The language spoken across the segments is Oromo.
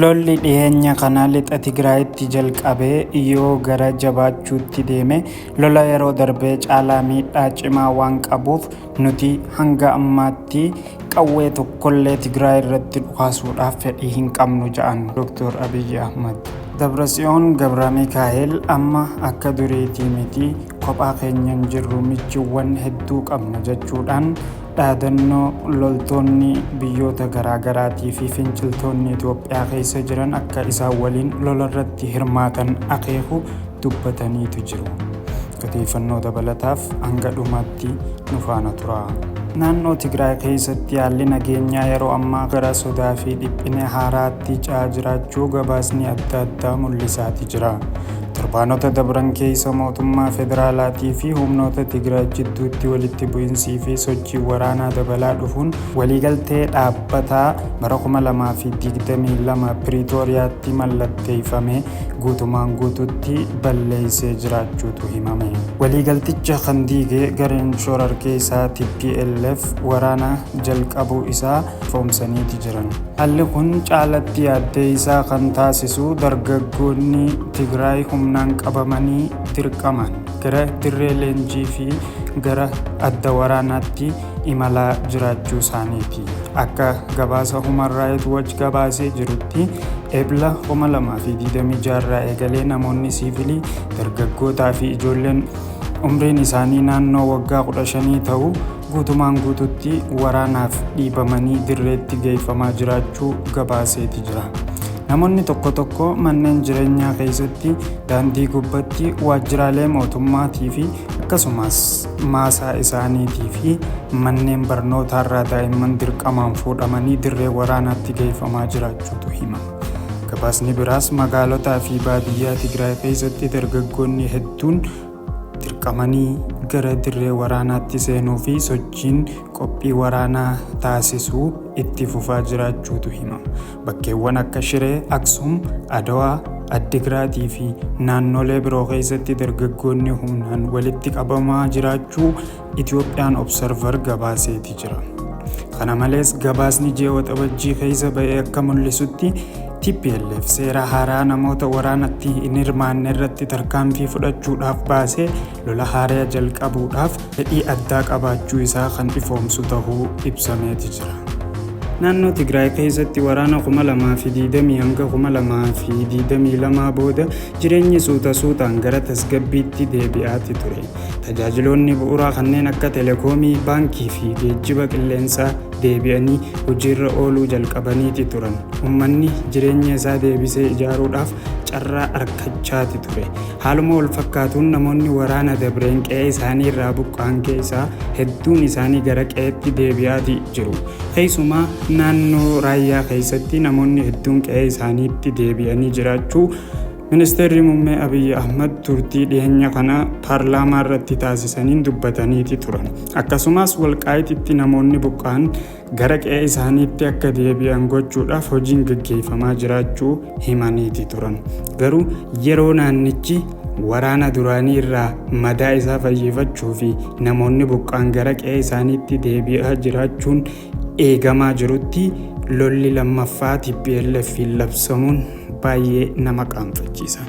Lolli dhiyeenya kana lixa Tigraayitti jalqabee yoo gara jabaachuutti deeme lola yeroo darbee caalaa miidhaa cimaa waan qabuuf nuti hanga ammaatti qawwee tokkollee Tigraay irratti dhukaasuudhaaf fedhii hin qabnu jedhan Dr. Abiy Ahmad. Dabratsiyoon Gabra Mikaa'el amma akka duriitii miti kophaa keenyan jirru michiiwwan hedduu qabna jechuudhaan dhaadannoo loltoonni biyyoota garaagaraatii fi finciltoonni Itoophiyaa keessa jiran akka isaan waliin lola irratti hirmaatan akeeku dubbataniitu jiru. Odeeffannoo dabalataaf hanga dhumaatti nu faana tura. Naannoo Tigraay keessatti haalli nageenyaa yeroo ammaa gara sodaa fi dhiphina haaraatti ce'aa jiraachuu gabaasni adda addaa mul'isaati jira. Torbaanota dabran keessa mootummaa federaalaatii fi humnoota Tigraay jidduutti walitti bu'iinsii fi sochii waraanaa dabalaa dhufuun waliigaltee dhaabbataa bara 2022 Piriitooriyaatti mallatteeffame guutumaan guututti balleessee jiraachuutu himame. Waliigalticha kan diige gareen shororkeessaa TPLF waraana jalqabuu isaa foomsaniiti jiran. Haalli kun caalatti yaaddee isaa kan taasisu dargaggoonni Tigraay humnaan qabamanii dirqaman gara dirree leenjii fi gara adda waraanaatti imalaa jiraachuu isaaniiti. Akka gabaasa Human Rights Watch gabaasee jirutti Ebla 2026 irraa eegalee namoonni siivilii dargaggootaa fi ijoolleen umriin isaanii naannoo waggaa 15 ta'u guutumaan guututti waraanaaf dhiibamanii dirreetti geeffamaa jiraachuu gabaaseeti jira. Namoonni tokko tokko manneen jireenyaa keessatti, daandii gubbatti, waajjiraalee mootummaatii fi akkasumas maasaa isaaniitii fi manneen barnootaa irraa daa'imman dirqamaan fuudhamanii dirree waraanaatti geeffamaa jiraachuutu hima. Gabaasni biraas magaalotaa fi baadiyyaa Tigraay keessatti dargaggoonni hedduun dirqamanii gara dirree waraanaatti seenuu fi sochiin qophii waraanaa taasisuu itti fufaa jiraachuutu hima. Bakkeewwan akka Shiree, Aksum, Adawaa, Addigraatii fi naannolee biroo keessatti dargaggoonni humnaan walitti qabamaa jiraachuu Itoophiyaan Observer gabaaseeti jira. Kana malees gabaasni ji'a waxabajjii keessa ba'ee akka mul'isutti TPLF seera haaraa namoota waraanatti hin hirmaanne irratti tarkaanfii fudhachuudhaaf baasee lola haaraa jalqabuudhaaf fedhii addaa qabaachuu isaa kan ifoomsu ta'uu ibsameeti jira. Naannoo Tigraay keessatti waraana 2020 hanga 2022 booda jireenyi suutaan gara tasgabbiitti deebi'aati ture. Tajaajiloonni bu'uuraa kanneen akka telekoomii, baankii fi geejjiba qilleensaa deebi'anii hojiirra ooluu jalqabaniiti turan. Uummanni jireenya isaa deebisee ijaaruudhaaf carraa argachaati ture. Haaluma wal fakkaatuun namoonni waraana dabreen qe'ee isaanii irraa buqqa'an keessaa hedduun isaanii gara qe'eetti deebi'aati jiru. Keessumaa naannoo raayyaa keessatti namoonni hedduun qe'ee isaaniitti deebi'anii jiraachuu Ministeerri Muummee Abiy Ahmad turtii dhiyeenya kana paarlaamaa irratti taasisaniin dubbataniiti turan. Akkasumas Walqaayititti namoonni buqqa'an gara qe'ee isaaniitti akka deebi'an gochuudhaaf hojiin gaggeeffamaa jiraachuu himaniiti turan. Garuu yeroo naannichi waraana duraanii irraa madaa isaa fayyifachuu fi namoonni buqqa'an gara qe'ee isaaniitti deebi'aa jiraachuun eegamaa jirutti lolli lammaffaa TPLF labsamuun baay'ee nama qaanfachiisa.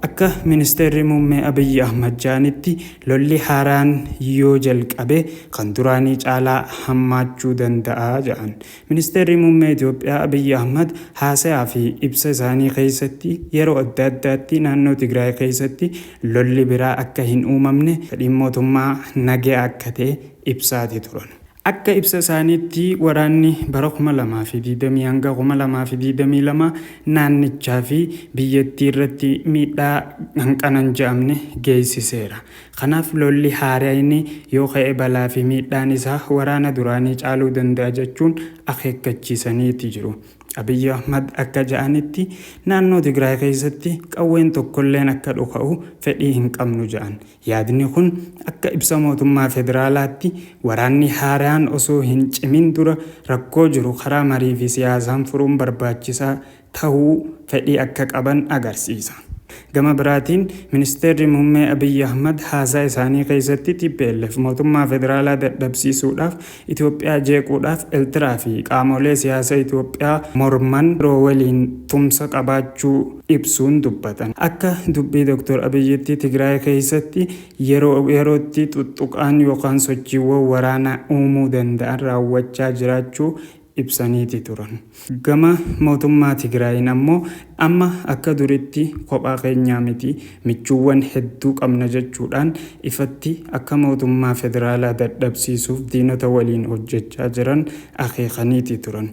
Akka Ministeerri Muummee Abiy Ahmad jaanitti lolli haaraan yoo jalqabe kan duraanii caalaa hammaachuu danda'a jedhan. Ministeerri Muummee Itoophiyaa Abiy Ahmad haasayaa fi ibsa isaanii keessatti yeroo adda addaatti naannoo Tigraay keessatti lolli biraa akka hin uumamne fedhiin mootummaa nagaa akka ta'e ibsaati turan. Akka ibsa isaaniitti waraanni bara 2020 hanga 2022 naannichaa fi biyyattii irratti miidhaa hanqanan jedhamne geessiseera. Kanaaf lolli haaraan yoo ka'e balaa fi miidhaan isaa waraana duraanii caaluu danda'a jechuun akeekkachiisaniiti jiru. Abiy Ahmad akka jedhanitti naannoo Tigraay keessatti qawween tokkolleen akka dhuka'u fedhii hin qabnu jedhan. Yaadni kun akka ibsa mootummaa federaalaatti waraanni haaraan osoo hin cimin dura rakkoo jiru karaa marii fi siyaasaan furuun barbaachisaa ta'uu fedhii akka qaban agarsiisa. Gama biraatiin ministeerri muummee Abiy Ahmad haasaa isaanii keessatti TPLF mootummaa federaalaa dadhabsiisuudhaaf Itoophiyaa jeequudhaaf Eertiraa fi qaamolee siyaasa Itoophiyaa morman biroo waliin tumsa qabaachuu ibsuun dubbatan. Akka dubbii Dr. Abiyyitti Tigraay keessatti yerootti tuttuqaan yookaan sochiiwwan waraanaa uumuu danda'an raawwachaa jiraachuu ibsaniiti turan. Gama mootummaa Tigraayin ammoo amma akka duritti kophaa keenyaa miti michuuwwan hedduu qabna jechuudhaan ifatti akka mootummaa federaalaa dadhabsiisuuf diinota waliin hojjechaa jiran akeekaniiti turan.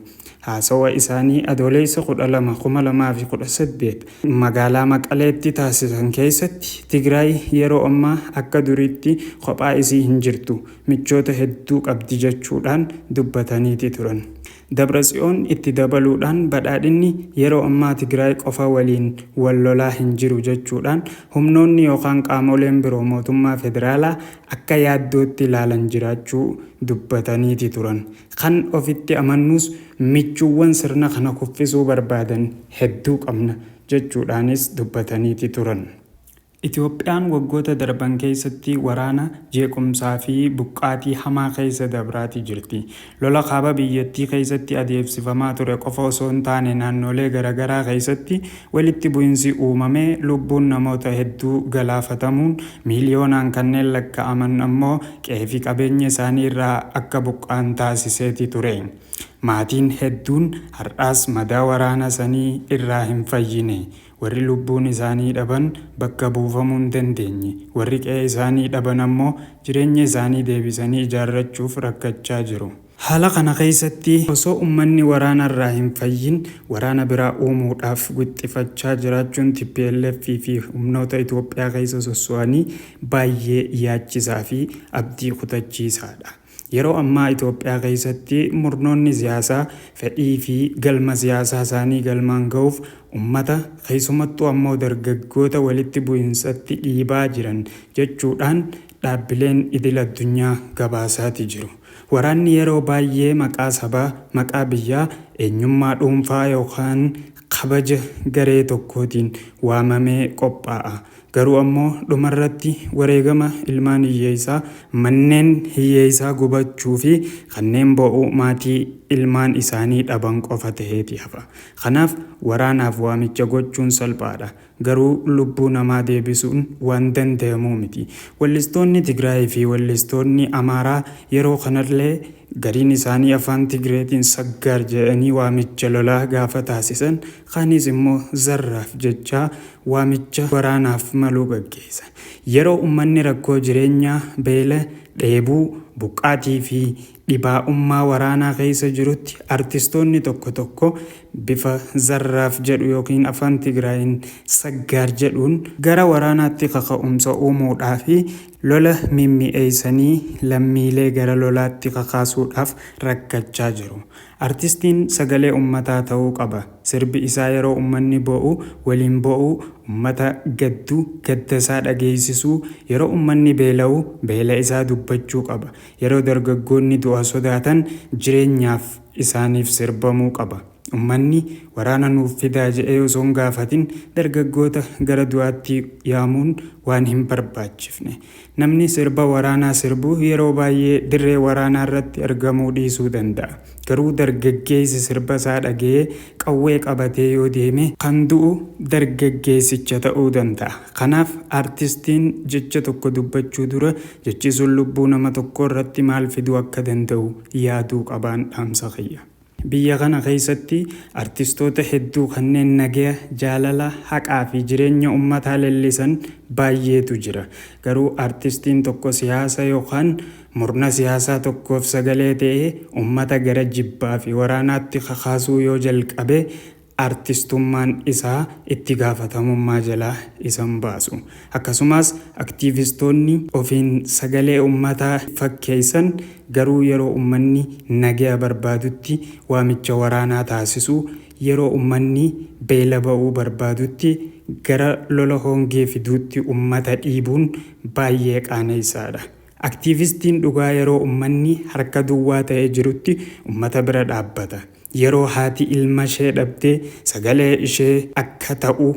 Haasawa isaanii adoolessa 12/2018 magaalaa Maqaleetti taasisan keessatti Tigraay yeroo ammaa akka duritti kophaa isii hin jirtu michoota hedduu qabdi jechuudhaan dubbataniiti turan. Dabratsiyoon itti dabaluudhaan badhaadhinni yeroo ammaa Tigraay qofa waliin wal lolaa hin jiru jechuudhaan humnoonni yookaan qaamoleen biroo mootummaa federaalaa akka yaaddootti ilaalan jiraachuu dubbataniiti turan. Kan ofitti amannus michuuwwan sirna kana kuffisuu barbaadan hedduu qabna jechuudhaanis dubbataniiti turan. Itoophiyaan waggoota darban keessatti waraana jeequmsaa fi buqqaatii hamaa keessa dabraatii jirti. Lola kaaba biyyattii keessatti adeemsifamaa ture qofa osoo hin taane naannolee garaagaraa keessatti walitti bu'iinsi uumamee lubbuun namoota hedduu galaafatamuun miiliyoonaan kanneen lakkaa'aman ammoo qe'ee fi qabeenya isaanii irraa akka buqqaan taasiseeti ture. Maatiin hedduun har'aas madaa waraana sanii irraa hin fayyine. Warri lubbuun isaanii dhaban bakka buufamuu hin dandeenye. Warri qe'ee isaanii dhaban ammoo jireenya isaanii deebisanii ijaarrachuuf rakkachaa jiru. Haala kana keessatti osoo uummanni waraana irraa hin fayyin waraana biraa uumuudhaaf wixxifachaa jiraachuun TPLF fi humnoota Itoophiyaa keessa sosso'anii baay'ee yaachisaa fi abdii kutachiisaadha. Yeroo ammaa Itoophiyaa keessatti murnoonni siyaasaa fedhii fi galma siyaasaa isaanii galmaan ga'uuf ummata keessumattuu ammoo dargaggoota walitti bu'insatti dhiibaa jiran jechuudhaan dhaabbileen idil addunyaa gabaasaati jiru. Waraanni yeroo baay'ee maqaa sabaa, maqaa biyyaa, eenyummaa dhuunfaa yookaan kabaja garee tokkootiin waamamee qophaa'a. Garuu ammoo dhumarratti wareegama ilmaan hiyyeessaa manneen hiyyeessaa gubachuu fi kanneen bo'uu maatii ilmaan isaanii dhaban qofa ta'eeti hafa. Kanaaf waraanaaf waamicha gochuun salphaadha. Garuu lubbuu namaa deebisuun waan danda'amu miti. Wallistoonni Tigraay fi wallistoonni Amaaraa yeroo kanallee gariin isaanii afaan Tigreetiin saggaar jedhanii waamicha lolaa gaafa taasisan kaanis immoo zarraaf jecha waamicha waraanaaf maluu gaggeessa. Yeroo uummanni rakkoo jireenyaa, beela, dheebuu, buqqaatii fi dhibaa'ummaa waraanaa keessa jirutti artistoonni tokko tokko bifa zarraaf jedhu yookiin afaan Tigraayin saggaar jedhuun gara waraanaatti kaka'umsa uumuudhaa fi lola mimmi'eessanii lammiilee gara lolaatti kakaasuudhaaf rakkachaa jiru. Artistiin sagalee ummataa ta'uu qaba. Sirbi isaa yeroo ummanni bo'u waliin bo'u, ummata gadda isaa dhageessisuu, yeroo ummanni beela'u beela isaa dubbachuu qaba. Yeroo dargaggoonni du'a sodaatan jireenyaaf isaaniif sirbamuu qaba. Ummanni waraana nuuf fidaa jedhee osoo hin gaafatin dargaggoota gara du'aatti yaamuun waan hin barbaachifne. Namni sirba waraanaa sirbu yeroo baay'ee dirree waraanaa irratti argamuu dhiisuu danda'a. Garuu dargaggeessi sirba isaa dhaga'ee qawwee qabatee yoo deeme kan du'u dargaggeessicha ta'uu danda'a. Kanaaf artistiin jecha tokko dubbachuu dura jechi sun lubbuu nama tokko irratti maal fiduu akka danda'u yaaduu qabaan dhaamsa kiyya. Biyya kana keessatti artistoota hedduu kanneen nagaya, jaalala, haqaa fi jireenya uummataa leellisan baay'eetu jira. Garuu artistiin tokko siyaasa yookaan murna siyaasaa tokkoof sagalee ta'ee uummata gara jibbaa fi waraanaatti kakaasuu yoo jalqabe artistummaan isaa itti gaafatamummaa jalaa isan baasu. Akkasumas aktiivistoonni ofiin sagalee uummataa fakkeessan garuu yeroo uummanni nagaya barbaadutti waamicha waraanaa taasisu, yeroo uummanni beela ba'uu barbaadutti gara lola hongee fiduutti uummata dhiibuun baay'ee qaaneessaadha. Aktiivistiin dhugaa yeroo uummanni harka duwwaa ta'ee jirutti uummata bira dhaabbata. Yeroo haati ilma ishee dhabdee sagalee ishee akka ta'u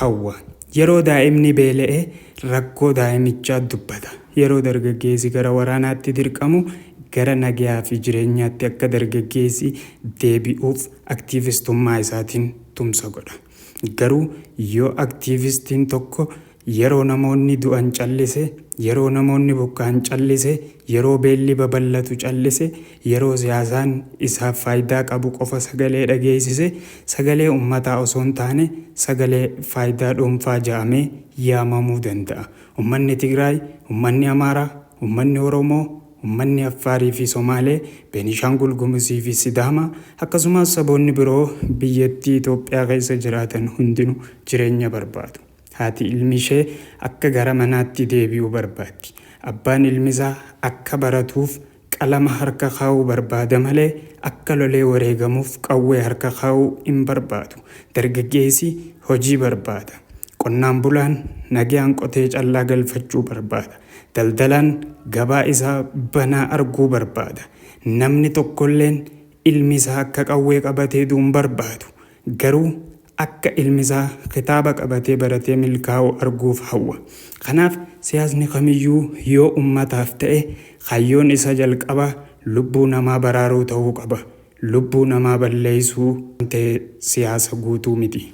hawwa. yeroo daa'imni beela'e rakkoo daa'imichaa dubbata. Yeroo dargaggeessi gara waraanaatti dirqamu gara nagaa fi jireenyaatti akka dargaggeessi deebi'uuf aktiivistummaa isaatiin tumsa godha. Garuu yoo aktiivistiin tokko yeroo namoonni du'an callise, yeroo namoonni buqqa'an callise, yeroo beelli babal'atu callise, yeroo siyaasaan isaaf faayidaa qabu qofa sagalee dhageessise, sagalee uummataa osoo hin taane sagalee faayidaa dhuunfaa jedhamee yaamamuu danda'a. Uummanni Tigraay, uummanni Amaaraa, uummanni Oromoo, uummanni Affaarii fi Somaalee, Beenishaangul Gumuzii fi Sidaamaa akkasumas saboonni biroo biyyattii Itoophiyaa keessa jiraatan hundinuu jireenya barbaadu. Haati ilmi ishee akka gara manaatti deebi'uu barbaaddi. Abbaan ilmisaa akka baratuuf qalama harka kaa'uu barbaada malee akka lolee wareegamuuf qawwee harka kaa'uu hin barbaadu. Dargaggeessi hojii barbaada. Qonnaan bulaan nagaan qotee callaa galfachuu barbaada. Daldalaan gabaa isaa banaa arguu barbaada. Namni tokkolleen ilmi isaa akka qawwee qabatee du'uun barbaadu. Garuu akka ilmisaa kitaaba qabatee baratee milkaa'uu arguuf hawwa. Kanaaf siyaasni kamiyyuu yoo ummataaf ta'e hayyoon isa jalqaba lubbuu namaa baraaruu ta'uu qaba. Lubbuu namaa balleessuu ta'e siyaasa guutuu miti.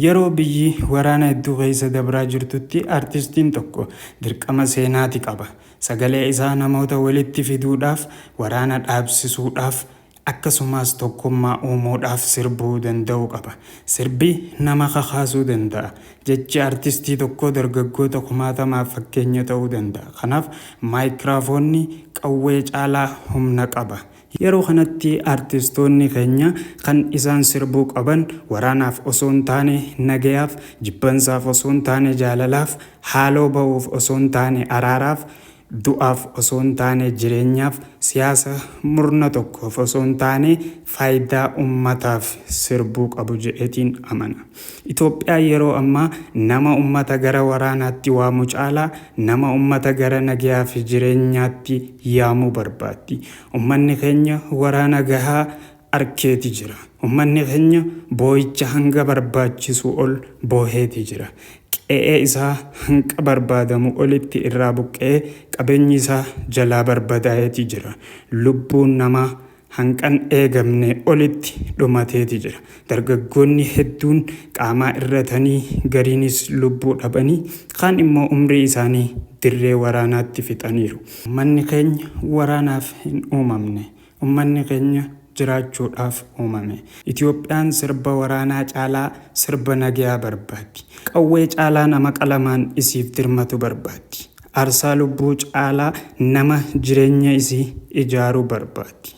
Yeroo biyyi waraana hedduu keessa dabraa jirtutti artistiin tokko dirqama seenaati qaba. Sagalee isaa namoota walitti fiduudhaaf, waraana dhaabsisuudhaaf, akkasumas tokkummaa uumuudhaaf sirbuu danda'uu qaba. Sirbi nama kakaasuu danda'a. Jechi artistii tokko dargaggoota kumaatamaaf fakkeenya ta'uu danda'a. Kanaaf maayikiraafoonni qawwee caalaa humna qaba. Yeroo kanatti artistoonni keenya kan isaan sirbuu qaban waraanaaf osoo hin taane nagayaaf, jibbansaaf osoo hin taane jaalalaaf, haaloo ba'uuf osoo hin taane araaraaf, du'aaf osoo hin taane jireenyaaf, siyaasa murna tokkoof osoo hin taane faayidaa ummataaf sirbuu qabu jedheetiin amana. Itoophiyaan yeroo ammaa nama ummata gara waraanaatti waamu caalaa nama ummata gara nagayaa fi jireenyaatti yaamuu barbaaddi. Ummanni keenya waraana gahaa arkeeti jira. Ummanni keenya boo'icha hanga barbaachisu ol booheeti jira. Qe'ee isaa hanga barbaadamu olitti irraa buqqee qabeenyi isaa jalaa barbadaa'eeti jira. Lubbuun namaa hanqan eegamne olitti dhumateeti jira. Dargaggoonni hedduun qaamaa irratanii gariinis lubbuu dhabanii kaan immoo umrii isaanii dirree waraanaatti fixaniiru. Ummanni keenya waraanaaf hin uumamne. Ummanni keenya jiraachuudhaaf uumame. Itoophiyaan sirba waraanaa caalaa sirba nagayaa barbaaddi. Qawwee caalaa nama qalamaan isiif dirmatu barbaaddi. Aarsaa lubbuu caalaa nama jireenya isii ijaaruu barbaaddi.